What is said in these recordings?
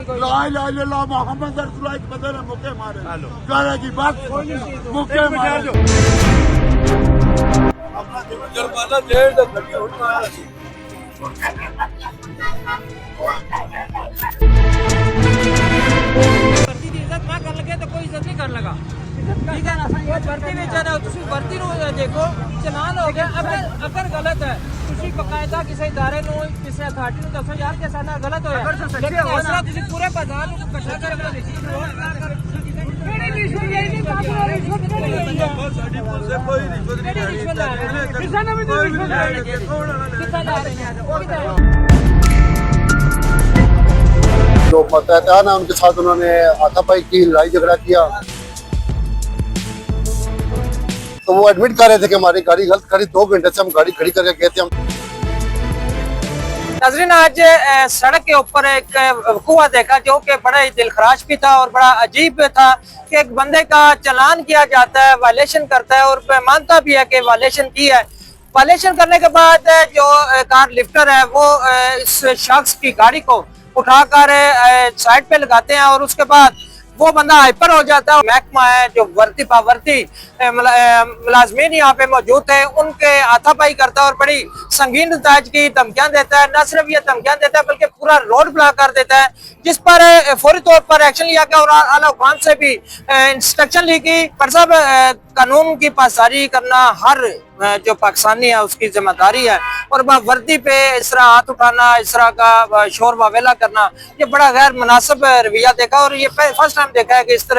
ला इलाहा इल्लल्लाह मोहम्मद रसूलुल्लाह के बंदे ने मुक्के मारे। गाने की बात मुक्के मारे। अपना जुर्माना डेढ़ लगी इज्जत ना कर लगे तो कोई इज्जत नहीं कर लगा। ठीक है ना, भर्ती में जाना तुम भर्ती देखो चलान हो गया। अगर गलत है तुम बकायदा किसी इदारे नो किसी अथॉरिटी नो दसो यार के साथ गलत होया, लेकिन इस तरह तुम पूरे बाजार को इकट्ठा जो मतहत ना उनके साथ उन्होंने हाथापाई की, लड़ाई झगड़ा किया। तो वो एडमिट कर रहे थे कि हमारी गाड़ी गलत खड़ी, 2 घंटे से हम गाड़ी खड़ी करके गए थे। हम नाज़रीन आज सड़क के ऊपर एक वक़ूआ देखा जो कि बड़ा ही दिलखराश भी था और बड़ा अजीब था कि एक बंदे का चालान किया जाता है, वायलेशन करता है और मानता भी है कि वायलेशन की है। वायलेशन करने के बाद जो कार लिफ्टर है वो इस शख्स की गाड़ी को उठाकर साइड पे लगाते हैं और उसके बाद वो बंदा हाइपर हो जाता है। महकमा है जो वर्दी पावर्दी मुलाजमीन यहाँ पे मौजूद थे उनके हाथापाई करता है और बड़ी संगीन नताज की धमकियां देता है। न सिर्फ ये धमकियां देता है बल्कि पूरा रोड ब्लॉक कर देता है, जिस पर फौरी तौर पर एक्शन लिया गया और आला हुकाम से भी इंस्ट्रक्शन ली गई। पर साहब कानून की पासदारी करना हर जो पाकिस्तानी है उसकी जिम्मेदारी है और वर्दी पे इस तरह हाथ उठाना, इस तरह का शोर वावेला करना, ये बड़ा गैर मुनासिब रवैया देखा और ये फर्स्ट टाइम देखा है कि इस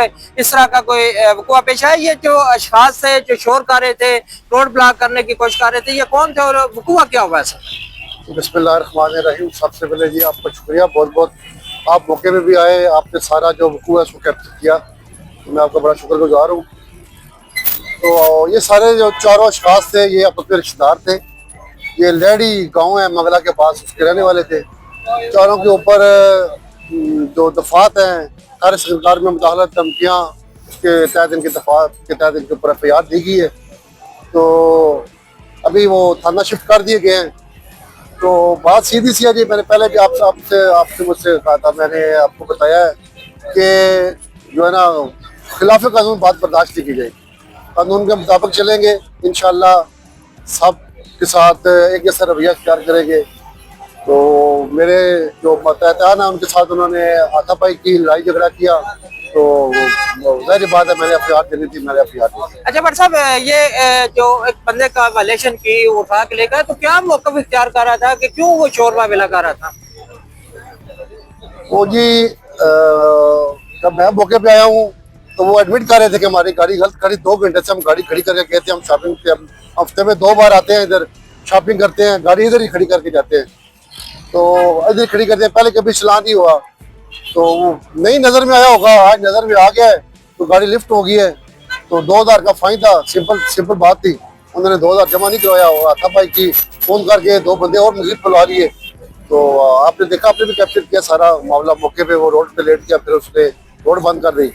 तरह का कोई वक़ूआ पेश है। ये जो अशखास थे जो शोर कर रहे थे, रोड ब्लॉक करने की कोशिश कर रहे थे, ये कौन थे और वक़ूआ क्या हुआ सर? बिस्मिल्लाहिर्रहमानिर्रहीम। सबसे पहले जी आपका शुक्रिया बहुत बहुत, आप मौके में भी आए, आपने सारा जो वक़ूआ है उसको कैप्चर किया, तो मैं आपका बड़ा शुक्रगुजार हूँ। तो ये सारे जो चारों अशखास थे ये अपने रिश्तेदार थे। ये लेडी गांव है मंगला के पास, उसके रहने वाले थे। चारों के ऊपर जो दफात हैं कार्य सरकार में मुदाखलत, धमकियाँ के तहत इनके दफात के तहत इनके ऊपर FIR दी गई है। तो अभी वो थाना शिफ्ट कर दिए गए हैं। तो बात सीधी सी है जी, मैंने पहले भी आपसे मुझसे कहा था, मैंने आपको बताया है कि जो है ना खिलाफ कानून बात बर्दाश्त नहीं की जाएगी। कानून के मुताबिक चलेंगे, इंशाल्लाह सब के साथ एक जैसा रवैया इख्तियार करेंगे। तो मेरे जो मतहत ना उनके साथ उन्होंने हाथापाई की, लड़ाई झगड़ा किया, तो जाहिर बात है मैंने FIR देनी थी, मैंने FIR दी। अच्छा बट साहब ये जो एक बंदे का वायलेशन की उठा के लेकर, तो क्या मौक़िफ़ इख्तियार कर रहा था कि क्यों वो शोर वावेला कर रहा था? वो जी जब मैं मौके पे आया हूँ तो वो एडमिट कर रहे थे कि हमारी गाड़ी गलत खड़ी, 2 घंटे से हम गाड़ी खड़ी करके गए थे। हम शॉपिंग पे हफ्ते में 2 बार आते हैं, इधर शॉपिंग करते हैं, गाड़ी इधर ही खड़ी करके जाते हैं। तो इधर खड़ी करते हैं, पहले कभी चलान नहीं हुआ, तो नहीं नज़र में आया होगा, आज नज़र में आ गया है तो गाड़ी लिफ्ट हो गई है। तो 2000 का फाइन था, सिंपल बात थी। उन्होंने 2000 जमा नहीं करवाया और हाथापाई की, फोन करके 2 बंदे और मजीद बुला लिए। तो आपने देखा, आपने भी कैप्चर किया सारा मामला मौके पे। वो रोड पे लेट किया, फिर उसने रोड बंद कर दी,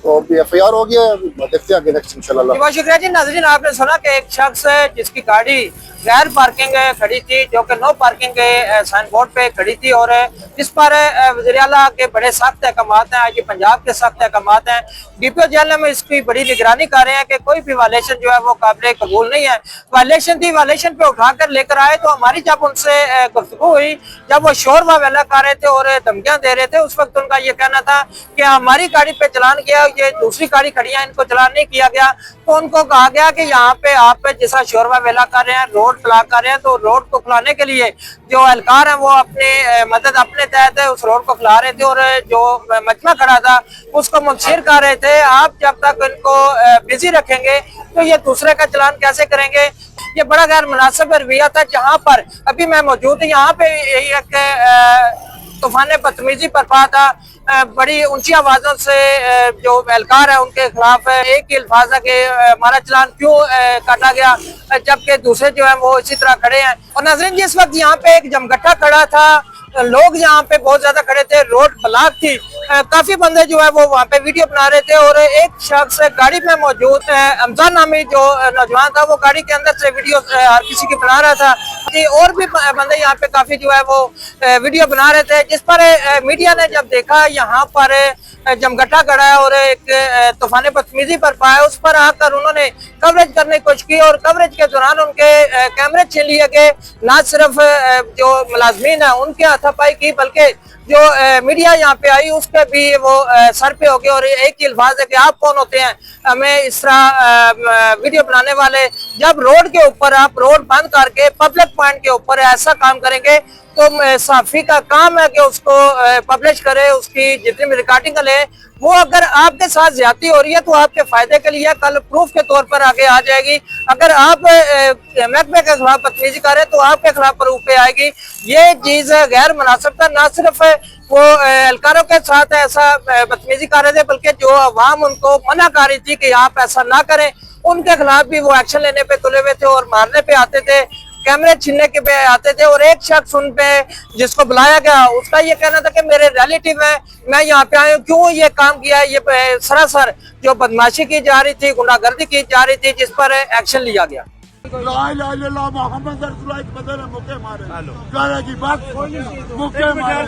तो अभी FIR हो गया। देखते हैं आगे नेक्स्ट इंशाल्लाह। बहुत शुक्रिया जी। नाज़रीन आपने सुना कि एक शख्स है जिसकी गाड़ी गैर पार्किंग खड़ी थी, जो कि नो पार्किंग के साइन बोर्ड पे खड़ी थी और जिस पर वज़ीर आला के बड़े सख्त अहकामात हैं, आज पंजाब के सख्त अहकामात हैं। DPO जेल में इसकी बड़ी निगरानी कर रहे हैं कि कोई भी वायलेशन जो है वो काबिल कबूल नहीं है। वायलेशन थी, वायलेशन पे उठाकर लेकर आए। तो हमारी जब उनसे गुफ्तगू हुई, जब वो शोर वावेला कर रहे थे और धमकियां दे रहे थे, उस वक्त उनका ये कहना था कि हमारी गाड़ी पे चलान किया, ये दूसरी गाड़ी खड़ी है, इनको चलान नहीं किया गया। तो उनको कहा गया कि यहाँ पे आप जैसा शोर वावेला कर रहे हैं, रोड ब्लॉक कर रहे हैं, तो रोड को खुलाने के लिए जो एहलकार है वो अपनी मदद अपने तहत उस रोड को खुला रहे थे और जो मजमा खड़ा था उसको मुबशिर कर रहे थे। आप जब तक इनको बिजी रखेंगे तो ये दूसरे का चलान कैसे करेंगे? ये बड़ा गैर मुनासिब रवैया था। जहाँ पर अभी मैं मौजूद हूँ, यहाँ पे एक तूफान बदतमीजी बरपा था। बड़ी ऊंची आवाजों से जो एहलकार है उनके खिलाफ एक ही अल्फाज है कि हमारा चलान क्यों काटा गया, जबकि दूसरे जो है वो इसी तरह खड़े हैं। और नाज़रीन जिस वक्त यहाँ पे एक जमघटा खड़ा था, लोग यहाँ पे बहुत ज्यादा खड़े थे, रोड ब्लॉक थी, काफी बंदे जो है वो वहाँ पे वीडियो बना रहे थे और एक शख्स गाड़ी में मौजूद अमजान नामी जो नौजवान था वो गाड़ी के अंदर से वीडियो हर किसी की बना रहा था जी। और भी बंदे यहाँ पे काफी जो है वो वीडियो बना रहे थे, जिस पर मीडिया ने जब देखा यहाँ पर जमघटा गड़ा है और एक तूफान बदतमीजी पर पाया, उस पर आकर उन्होंने कवरेज करने की कोशिश की और कवरेज के दौरान उनके कैमरे छीन लिए गए। ना सिर्फ जो मुलाजमीन है उनके हाथापाई की, बल्कि जो मीडिया यहाँ पे आई उसके भी वो सर पे हो गए और एक ही अल्फाज है कि आप कौन होते हैं हमें इस तरह वीडियो बनाने वाले। जब रोड के ऊपर आप रोड बंद करके पब्लिक पॉइंट के ऊपर ऐसा काम करेंगे तो सहाफी का काम है कि उसको पब्लिश करे, उसकी जितनी भी रिकॉर्डिंग ले। वो अगर आपके साथ ज्यादती हो रही है तो आपके फायदे के लिए कल प्रूफ के तौर पर आगे आ जाएगी। अगर आप महकमे के खिलाफ बदतमीजी करें तो आपके खिलाफ प्रूफ पे आएगी। ये चीज गैर मुनासिब था। ना सिर्फ वो एहलकारों के साथ ऐसा बदतमीजी कर रहे थे, बल्कि जो अवाम उनको मना कर रही थी कि आप ऐसा ना करें, उनके खिलाफ भी वो एक्शन लेने पे तुले हुए थे और मारने पे आते थे, कैमरे छीनने के पे आते थे। और एक शख्स उन पे जिसको बुलाया गया उसका ये कहना था कि मेरे रिलेटिव है, मैं यहाँ पे आया हूँ, क्यों ये काम किया है। ये सरासर जो बदमाशी की जा रही थी, गुंडागर्दी की जा रही थी, जिस पर एक्शन लिया गया। ला इलाहा इल्लल्लाह मोहम्मद रसूलुल्लाह के बदले मुके मारे गाने की बात मुके मारे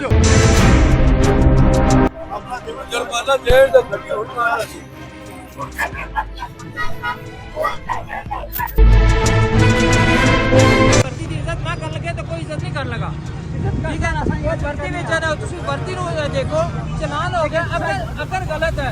जुर्माना डेढ़ तो घटी होना भर्ती की इज्जत ना कर लगे तो कोई इज्जत नहीं कर लगा, ठीक है ना। भर्ती में जा रहा तुम भर्ती नो देखो चलान हो गया। अगर गलत है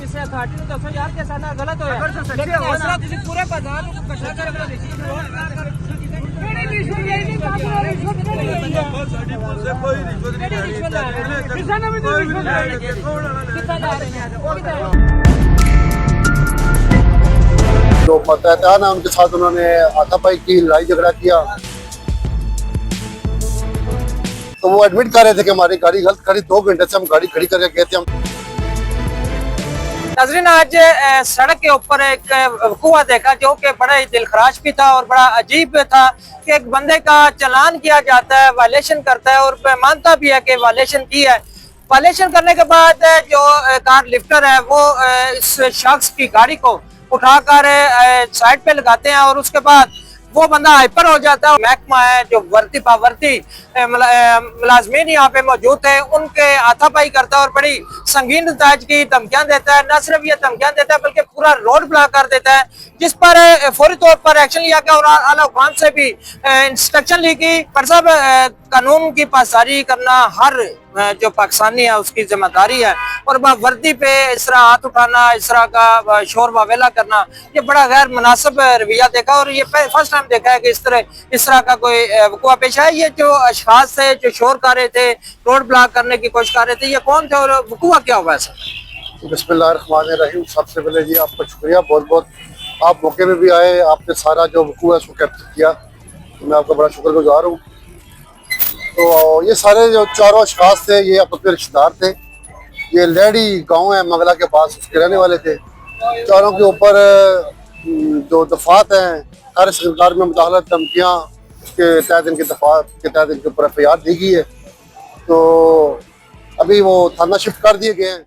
ਕਿਸੇ ਅਥਾਰਟੀ ਨੂੰ ਦੱਸੋ ਯਾਰ ਕਿ ਸਾਡਾ ਗਲਤ ਹੋਇਆ, ਲੇਕਿਨ ਇਸ ਤਰ੍ਹਾਂ ਤੁਸੀਂ ਪੂਰੇ ਬਾਜ਼ਾਰ ਨੂੰ ਇਕੱਠਾ ਕਰਕੇ ਕਿਹੜੀ ਰਿਸ਼ਵਤ ਨਹੀਂ ਕਾਬੂ ਰਿਸ਼ਵਤ ਨਹੀਂ ਸਾਡੀ ਪੁਲਿਸ ਕੋਈ ਰਿਸ਼ਵਤ ਨਹੀਂ ਰਿਸ਼ਵਤ ਕਿਸੇ ਨੇ ਵੀ ਨਹੀਂ ਰਿਸ਼ਵਤ ਕਿੱਥੇ ਜਾ ਰਹੇ ਨੇ ਉਹ ਕਿੱਥੇ जो मतहत है उनके साथ उन्होंने हाथापाई की, लड़ाई झगड़ा किया। तो वो एडमिट कर रहे थे कि हमारी गाड़ी गलत खड़ी, 2 घंटे से हम गाड़ी खड़ी करके गए थे। हम नाज़रीन आज सड़क के ऊपर एक वक़ूआ देखा जो कि बड़ा ही दिलखराश भी था और बड़ा अजीब था कि एक बंदे का चालान किया जाता है, वायलेशन करता है और मानता भी है कि वायलेशन की है। वायलेशन करने के बाद जो कार लिफ्टर है वो इस शख्स की गाड़ी को उठाकर साइड पे लगाते हैं और उसके बाद वो बंदा हाइपर हो जाता है। महकमा है जो वर्दी पावर्दी मुलाजमीन यहाँ पे मौजूद थे उनके हाथापाई करता है और बड़ी संगीन नताज की धमकियां देता है। न सिर्फ ये धमकियां देता है बल्कि पूरा रोड ब्लॉक कर देता है, जिस पर फौरी तौर पर एक्शन लिया गया और आला हुकाम से भी इंस्ट्रक्शन ली गई। पर सब कानून की पासदारी करना हर जो पाकिस्तानी है उसकी जिम्मेदारी है और वर्दी पे इस तरह हाथ उठाना, इस तरह का शोर वावेला करना, ये बड़ा गैर मुनासिब रवैया देखा और ये फर्स्ट टाइम देखा है कि इस तरह का कोई वक़ूआ पेश है। ये जो अशखास थे जो शोर कर रहे थे, रोड ब्लॉक करने की कोशिश कर रहे थे, ये कौन थे और वक़ूआ क्या हुआ सर? बिस्मिल्लाहिर्रहमानिर्रहीम। सबसे पहले जी आपका शुक्रिया बहुत बहुत, आप मौके में भी आए, आपने सारा जो वक़ूआ है उसको कैप्चर किया, तो मैं आपका बड़ा शुक्रगुजार हूँ। तो ये सारे जो चारों अशखास थे ये आपस में रिश्तेदार थे। ये लेडी गांव है मंगला के पास, उसके रहने वाले थे। चारों के ऊपर जो दफात हैं हर सरकार में मुदाखलत, धमकियाँ, उसके तहत इनके दफात के तहत इनके ऊपर FIR दी गई है। तो अभी वो थाना शिफ्ट कर दिए गए हैं।